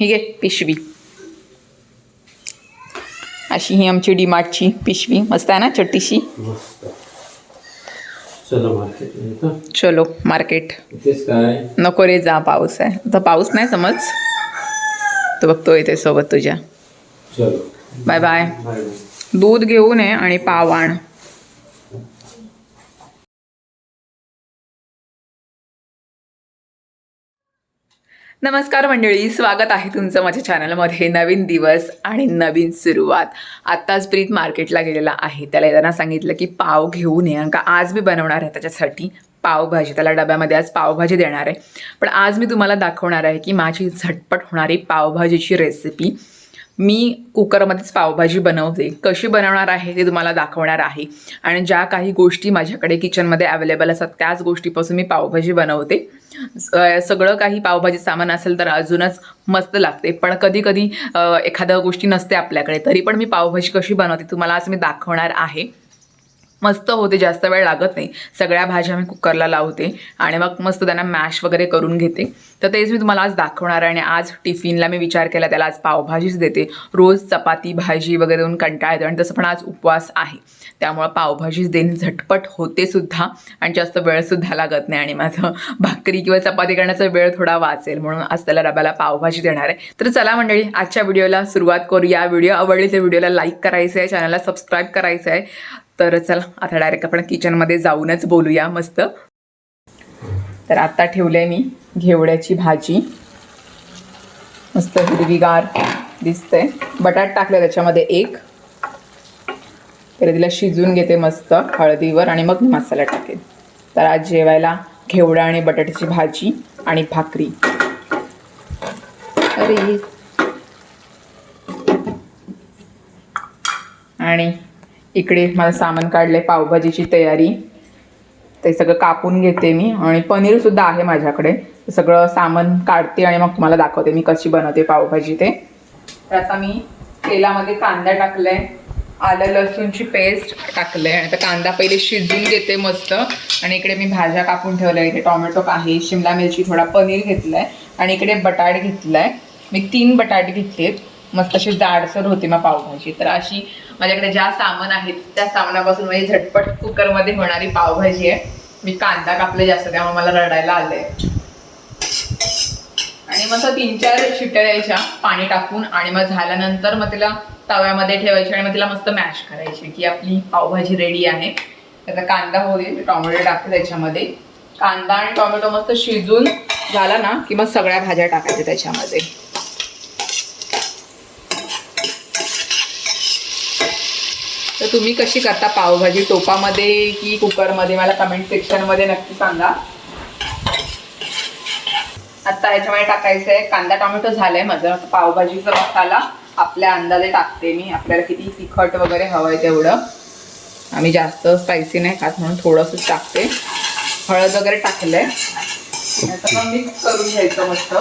ही आहे पिशवी, अशी ही आमची डीमार्टची पिशवी मस्त आहे ना, छोटीशी. चलो मार्केट. नको रे जा, पाऊस आहे आता, पाऊस नाही समज तो बघतो इथे सोबत तुझ्या. Bye bye. दूध घेऊन ये आणि पाव आण. नमस्कार मंडळी, स्वागत आहे तुमचं माझ्या चॅनलमध्ये. नवीन दिवस आणि नवीन सुरुवात. आत्ताच प्रीत मार्केटला गेलेला आहे. त्याला येताना सांगितलं की पाव घेऊन ये, का आज मी बनवणार आहे त्याच्यासाठी पावभाजी. त्याला डब्यामध्ये आज पावभाजी देणार आहे. पण आज मी तुम्हाला दाखवणार आहे की माझी झटपट होणारी पावभाजीची रेसिपी. मी कुकरमध्येच पावभाजी बनवते. कशी बनवणार आहे ते तुम्हाला दाखवणार आहे. आणि ज्या काही गोष्टी माझ्याकडे किचनमध्ये अवेलेबल असतात त्याच गोष्टीपासून मी पावभाजी बनवते. सगळं काही पावभाजी सामान असेल तर अजूनच मस्त लागते. पण कधी कधी एखाद्या गोष्टी नसते आपल्याकडे, तरी पण मी पावभाजी कशी बनवते तुम्हाला आज मी दाखवणार आहे. मस्त होते, जास्त वेळ लागत नाही. सगळ्या भाज्या मी कुकरला लावते आणि मग मस्त त्यांना मॅश वगैरे करून घेते. तर तेच मी तुम्हाला आज दाखवणार आहे. आणि आज टिफिनला मी विचार केला त्याला आज पावभाजीच देते. रोज चपाती भाजी वगैरे देऊन कंटाळा येतो आणि तसं पण आज उपवास आहे, त्यामुळं पावभाजीच देणे झटपट होते सुद्धा आणि जास्त वेळसुद्धा लागत नाही. आणि माझं भाकरी किंवा चपाती करण्याचा वेळ थोडा वाचेल, म्हणून आज त्याला डब्याला पावभाजी देणार आहे. तर चला मंडळी, आजच्या व्हिडिओला सुरुवात करूया. व्हिडिओ आवडली तर व्हिडिओला लाईक करायचं आहे, चॅनलला सबस्क्राईब करायचं आहे. तर चला आता डायरेक्ट आपण किचनमध्ये जाऊनच बोलूया मस्त. तर आता ठेवले मी घेवड्याची भाजी, मस्त हिरवीगार दिसते. बटाट टाकले त्याच्यामध्ये एक. तर तिला शिजून घेते मस्त हळदीवर आणि मग मसाला टाकेल. तर आज जेवायला घेवडा आणि बटाट्याची भाजी आणि भाकरी. अरे आणि इकडे मला सामान काढले पावभाजीची तयारी. ते सगळं कापून घेते मी आणि पनीरसुद्धा आहे माझ्याकडे. सगळं सामान काढते आणि मग तुम्हाला दाखवते मी कशी बनवते पावभाजी ते. तर आता मी तेलामध्ये कांदा टाकलाय, आलं लसूणची पेस्ट टाकले आणि आता कांदा पहिले शिजवून घेते मस्त. आणि इकडे मी भाज्या कापून ठेवल्या. इथे टोमॅटो आहे, शिमला मिरची, थोडा पनीर घेतलाय आणि इकडे बटाट घेतलाय. मी 3 बटाटे घेतलेत. मस्त अशी जाडसर होती मग पावभाजी. तर अशी माझ्याकडे ज्या सामान आहेत त्या सामानापासून म्हणजे झटपट कुकरमध्ये होणारी पावभाजी आहे. मी कांदा कापले जास्त, त्यामुळे मला रडायला आलंय. आणि मग 3-4 शिट्ट्या द्यायच्या पाणी टाकून आणि मग झाल्यानंतर मग तिला तव्यामध्ये ठेवायची आणि मग तिला मस्त मॅश करायची की आपली पावभाजी रेडी आहे. त्याचा कांदा होऊ दे, टोमॅटो टाकते त्याच्यामध्ये. कांदा आणि टोमॅटो मस्त शिजून झाला ना की मग सगळ्या भाज्या टाकायच्या त्याच्यामध्ये. तर तुम्ही कशी करता पावभाजी, टोपामध्ये की कुकरमध्ये, मला कमेंट सेक्शनमध्ये नक्की सांगा. आता ह्याच्यामध्ये टाकायचं आहे कांदा टोमॅटो झालंय माझं. पावभाजीचा मसाला आपल्या अंदाजे टाकते मी. आपल्याला किती तिखट वगैरे हवं आहे तेवढं. आम्ही जास्त स्पायसी नाही खात म्हणून थोडंसंच टाकते. हळद वगैरे टाकलंय. आता पण मिक्स करून घ्यायचं मस्त.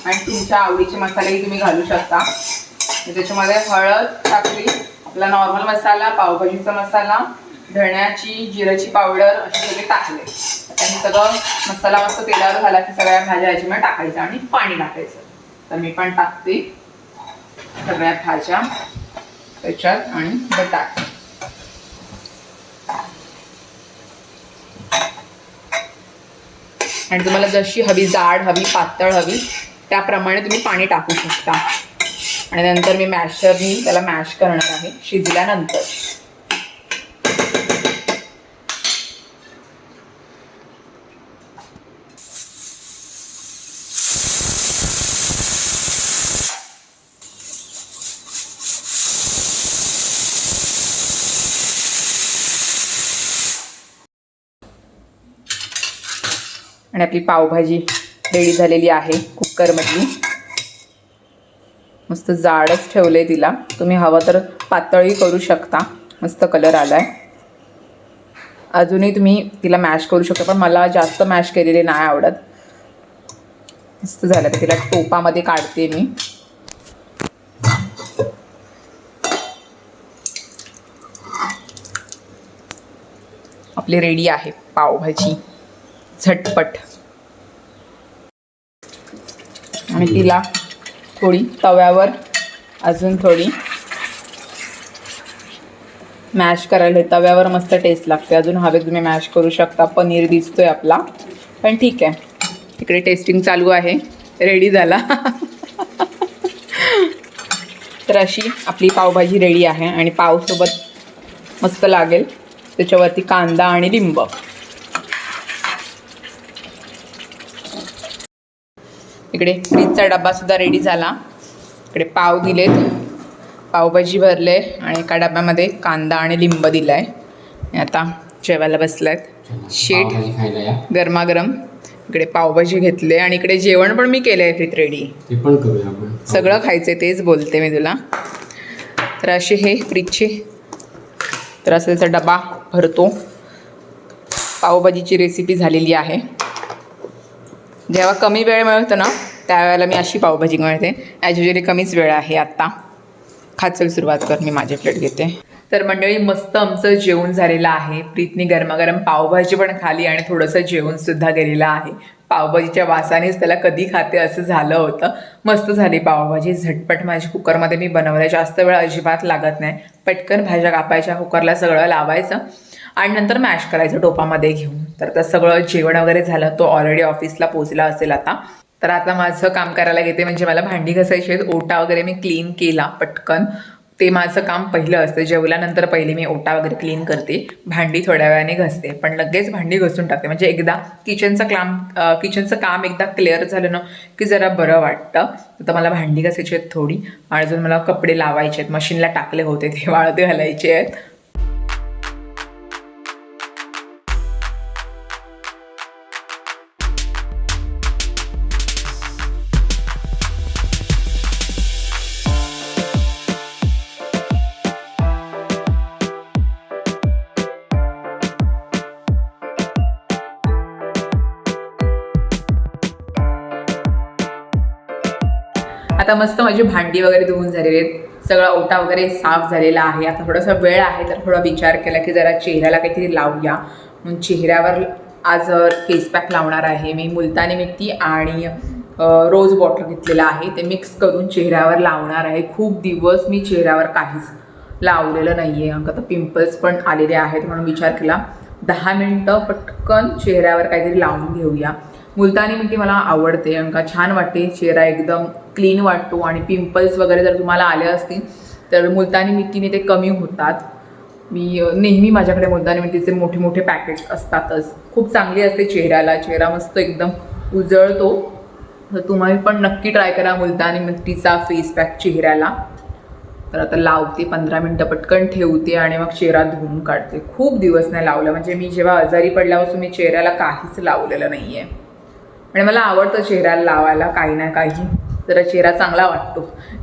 आणि तुमच्या आवडीचे मसालेही तुम्ही घालू शकता. त्याच्यामध्ये हळद टाकली, आपला नॉर्मल मसाला, पावभाजीचा मसाला, धण्याची जिऱ्याची पावडर असे सगळे टाकले. आणि सगळं मसाला मस्त तेलावर झाला की सगळ्या भाज्या याच्यामध्ये टाकायच्या आणि पाणी टाकायचं. तर मी पण टाकते सगळ्या भाज्या त्याच्यात आणि बटाटे. आणि तुम्हाला जशी हवी, जाड हवी, पातळ हवी, त्याप्रमाणे तुम्ही पाणी टाकू शकता. आणि नंतर मी मॅशरनी त्याला मॅश करणार आहे शिजल्यानंतर. आणि आपली पावभाजी रेडी झालेली आहे कुकरमधली. मस्त जाडच ठेवले तिला. तुम्ही हवं तर पातळही करू शकता. मस्त कलर आलाय. अजूनही तुम्ही तिला मॅश करू शकता, पण मला जास्त मॅश केलेले नाही आवडत. मस्त झालं. तर तिला टोपामध्ये काढते मी. आपली रेडी आहे पावभाजी झटपट. आणि तिला थोडी तव्यावर अजून थोडी मॅश करायला. तव्यावर मस्त टेस्ट लागते. अजून हवे तुम्ही मॅश करू शकता. पनीर दिसतोय आपला, पण ठीक आहे. इकडे टेस्टिंग चालू आहे. रेडी झाला. तर अशी आपली पावभाजी रेडी आहे आणि पावसोबत मस्त लागेल त्याच्यावरती कांदा आणि लिंब. इकडे फ्रीजचा डब्बासुद्धा रेडी झाला. इकडे पाव दिलेत, पावभाजी भरले आणि एका डब्यामध्ये कांदा आणि लिंब दिला आहे. आता जेवायला बसलायत शेट गरमागरम. इकडे पावभाजी घेतले आणि इकडे जेवण पण मी केलं आहे फ्रीत रेडी. ते पण करूया आपण. सगळं खायचं तेच बोलते मी तुला. तर असे हे फ्रीजचे. तर असं त्याचा डबा भरतो. पावभाजीची रेसिपी झालेली आहे. जेव्हा कमी वेळ मिळतो ना त्यावेळेला मी अशी पावभाजी मिळते. ॲज युजली कमीच वेळ आहे आत्ता. खाचल सुरुवात कर, मी माझी प्लेट घेते. तर मंडळी मस्त आमचं जेवण झालेलं आहे. प्रीतनी गरमागरम पावभाजी पण खाली आणि थोडंसं जेवणसुद्धा केलेलं आहे. पावभाजीच्या वासानेच त्याला कधी खाते असं झालं होतं. मस्त झाली पावभाजी. झटपट माझी कुकरमध्ये मी बनवले. जास्त वेळ अजिबात लागत नाही. पटकन भाज्या कापायच्या, कुकरला सगळं लावायचं आणि नंतर मॅश करायचं टोपामध्ये घेऊन. तर त्या सगळं जेवण वगैरे झालं. तो ऑलरेडी ऑफिसला पोचला असेल आता. तर आता माझं काम करायला घेते. म्हणजे मला भांडी घासायची आहेत. ओटा वगैरे मी क्लीन केला पटकन. ते माझं काम पहिलं असतं. जेवल्यानंतर पहिले मी ओटा वगैरे क्लीन करते. भांडी थोड्या वेळाने घासते, पण लगेच भांडी घासून टाकते. म्हणजे एकदा किचनचं काम एकदा क्लिअर झालं ना की जरा बरं वाटतं. तर मला भांडी घासायची आहेत थोडी. आणि अजून मला कपडे लावायचे आहेत. मशीनला टाकले होते ते वाळत घालायचे आहेत. आता मस्त माझी भांडी वगैरे धुवून झालेली आहेत. सगळा ओटा वगैरे साफ झालेला आहे. आता थोडासा वेळ आहे तर थोडा विचार केला की जरा चेहऱ्याला काहीतरी लावूया. म्हणून चेहऱ्यावर आज फेस पॅक लावणार आहे मी. मुलतानी मिठी आणि रोज वॉटर घेतलेला आहे. ते मिक्स करून चेहऱ्यावर लावणार आहे. खूप दिवस मी चेहऱ्यावर काहीच लावलेलं नाही आहे. आता पिंपल्स पण आलेले आहेत म्हणून विचार केला 10 मिनटं पटकन चेहऱ्यावर काहीतरी लावून घेऊया. मुलतानी मिठी मला आवडते. अंका छान वाटते. चेहरा एकदम क्लीन वाटतो. आणि पिंपल्स वगैरे जर तुम्हाला आले असतील तर मुलतानी मिठीने ते कमी होतात. मी नेहमी माझ्याकडे मुलतानी मिठीचे मोठे मोठे पॅकेट्स असतातच. खूप चांगली असते चेहऱ्याला. चेहरा मस्त एकदम उजळतो. तर तुम्ही पण नक्की ट्राय करा मुलतानी मिठीचा फेस पॅक चेहऱ्याला. तर आता लावते. 15 मिनटं पटकन ठेवते आणि मग चेहरा धुवून काढते. खूप दिवस नाही लावलं. म्हणजे मी जेव्हा आजारी पडल्यापासून मी चेहऱ्याला काहीच लावलेलं नाही आहे. आणि मला आवडतं चेहऱ्याला लावायला काही ना काही. जरा चेहरा चांगला वाटतो.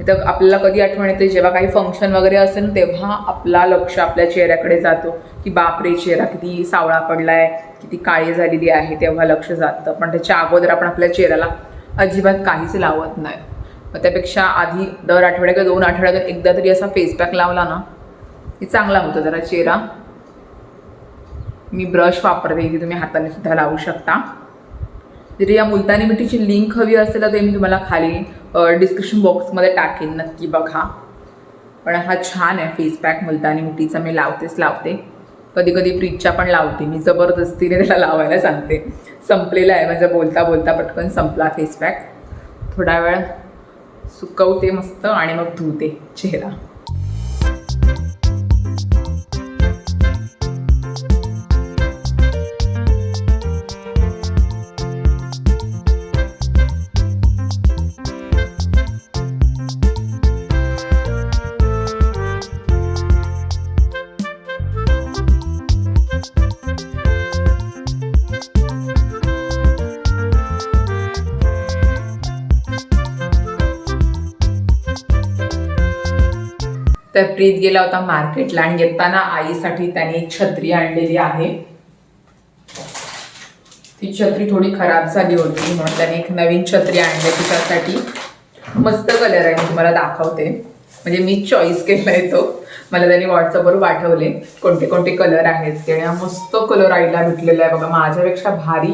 तर आपल्याला कधी आठवण येते जेव्हा काही फंक्शन वगैरे असेल तेव्हा आपला लक्ष आपल्या चेहऱ्याकडे जातो की बापरे चेहरा किती सावळा पडलाय, किती काळी झालेली आहे, तेव्हा लक्ष जातं. पण त्याच्या अगोदर आपण आपल्या चेहऱ्याला अजिबात काहीच लावत नाही. त्यापेक्षा आधी दर आठवड्या किंवा 2 आठवड्यातून एकदा तरी असा फेस पॅक लावला ना की चांगला होतो जरा चेहरा. मी ब्रश वापरते. ती तुम्ही हाताने सुद्धा लावू शकता. जरी या मुलतानी मिठीची लिंक हवी असेल तर ते मी तुम्हाला खाली डिस्क्रिप्शन बॉक्समध्ये टाकेन. नक्की बघा. पण हा छान आहे फेस पॅक मुलतानी मिठीचा. मी लावते. कधी कधी फ्रीजच्या पण लावते. मी जबरदस्तीने त्याला लावायला सांगते. संपलेला आहे माझं बोलता बोलता पटकन संपला फेस पॅक. थोडा वेळ सुकवते मस्त आणि मग धुते चेहरा. तर प्रीत गेला होता मार्केटला आणि येताना आईसाठी त्याने एक छत्री आणलेली आहे. ती छत्री थोडी खराब झाली होती म्हणून त्याने एक नवीन छत्री आणली तिच्यासाठी. मस्त कलर आहे. मी तुम्हाला दाखवते. म्हणजे मी चॉईस केलाय तो. मला त्यांनी व्हॉट्सअपवर पाठवले कोणते कोणते कलर आहेत ते. मस्त कलर आईला भेटलेला आहे बघा. माझ्यापेक्षा भारी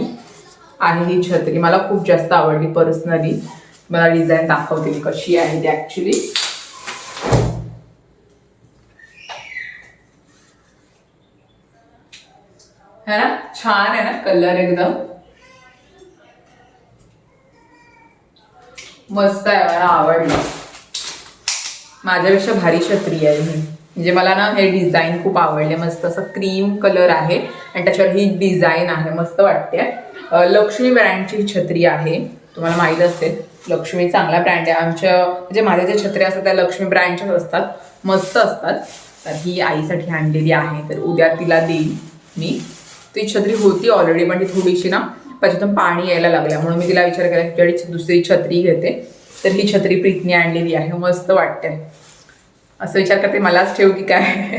आहे ही छत्री. मला खूप जास्त आवडली पर्सनली. मला डिझाईन दाखवते मी कशी आहे ती ॲक्च्युली. है ना, छान आहे ना कलर, एकदम मस्त आहे, मला आवडलं. माझ्यापेक्षा भारी छत्री आहे ही. म्हणजे मला ना हे डिझाईन खूप आवडले. मस्त असं क्रीम कलर आहे आणि त्याच्यावर ही डिझाईन आहे, मस्त वाटते. लक्ष्मी ब्रँडची ही छत्री आहे, तुम्हाला माहीत असेल. लक्ष्मी चांगला ब्रँड आहे. आमच्या म्हणजे माझ्या ज्या छत्र्या असतात त्या लक्ष्मी ब्रँडच्याच असतात, मस्त असतात. तर ही आईसाठी आणलेली आहे, तर उद्या तिला देईन मी. ती छत्री होती ऑलरेडी, पण ती थोडीशी ना त्याच्यातून पाणी यायला लागल्या, म्हणून मी तिला विचार केला की तुझ्यासाठी दुसरी छत्री घेते. तर ही छत्री प्रीतने आणलेली आहे, मस्त वाटते. असं विचार करते मलाच ठेव की काय,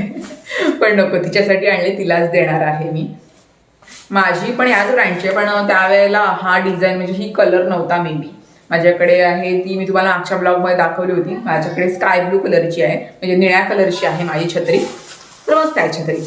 पण नको, तिच्यासाठी आणले, तिलाच देणार आहे मी. माझी पण याच ब्रँडची आहे, पण त्यावेळेला हा डिझाईन म्हणजे ही कलर नव्हता मे बी. माझ्याकडे आहे ती, मी तुम्हाला मागच्या ब्लॉगमध्ये दाखवली होती. माझ्याकडे स्काय ब्लू कलरची आहे, म्हणजे निळ्या कलरची आहे माझी छत्री. तर मस्त आहे छत्री.